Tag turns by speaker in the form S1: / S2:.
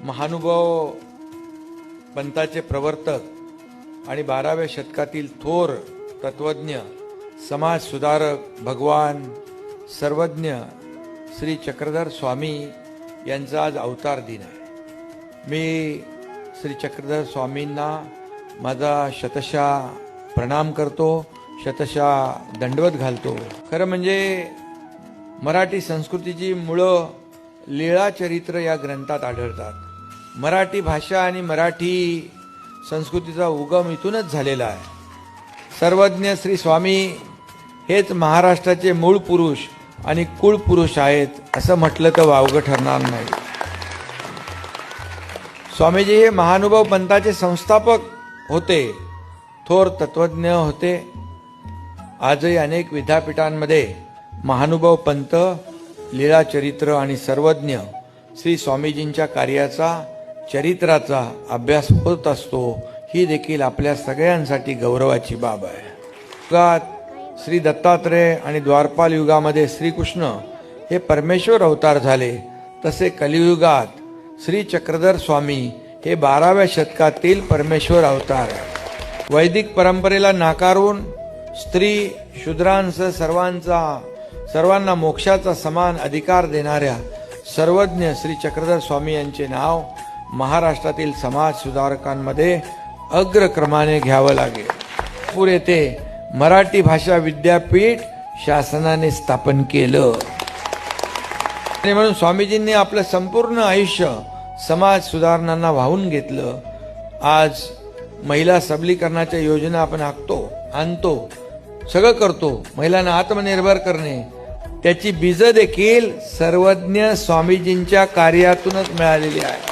S1: महानुभाव पंथाचे प्रवर्तक आणि 12व्या शतकातील थोर तत्वज्ञ, समाज सुधारक, भगवान सर्वज्ञ श्री चक्रधर स्वामी यांचा आज अवतार दिन आहे। मी श्री चक्रधर स्वामींना माझा शतशः प्रणाम करतो, शतशः दंडवत घालतो। खरं म्हणजे मराठी संस्कृतीची मुळं लीळा चरित्र या ग्रंथात आढळतात। मराठी भाषा आणि मराठी संस्कृतीचा उगम इथूनच झालेला आहे। सर्वज्ञ श्री स्वामी हेच महाराष्ट्राचे मूळ पुरुष आणि कुळ पुरुष आहेत असं म्हटलं तर वावगं ठरणार नाही। स्वामीजी हे महानुभाव पंथाचे संस्थापक होते, थोर तत्वज्ञ होते। आजही अनेक विद्यापीठांमध्ये महानुभाव पंथ, लीळा चरित्र आणि सर्वज्ञ श्री स्वामीजींच्या कार्याचा, चरित्राचा अभ्यास होत असतो। ही देखील आपल्या सगळ्यांसाठी गौरवाची बाब आहे। युगात श्री दत्तात्रेय आणि द्वारपाल युगामध्ये श्रीकृष्ण हे परमेश्वर अवतार झाले, तसे कलियुगात श्री चक्रधर स्वामी हे 12व्या शतकातील परमेश्वर अवतार आहे। वैदिक परंपरेला नाकारून स्त्री शूद्रांसह सर्वांना मोक्षाचा समान अधिकार देणाऱ्या सर्वज्ञ श्री चक्रधर स्वामी यांचे नाव महाराष्ट्रातील समाज सुधारकांमध्ये अग्रक्रमाने घ्यावं लागेल। नागपूर येथे मराठी भाषा विद्यापीठ शासनाने स्थापन केलं आणि म्हणून स्वामीजींनी आपलं संपूर्ण आयुष्य समाज सुधारणांना वाहून घेतलं। आज महिला सबलीकरणाच्या योजना आपण आणतो, सगळं करतो। महिलांना आत्मनिर्भर करणे, त्याची बीज देखील सर्वज्ञ स्वामीजींच्या कार्यातूनच मिळालेली आहे।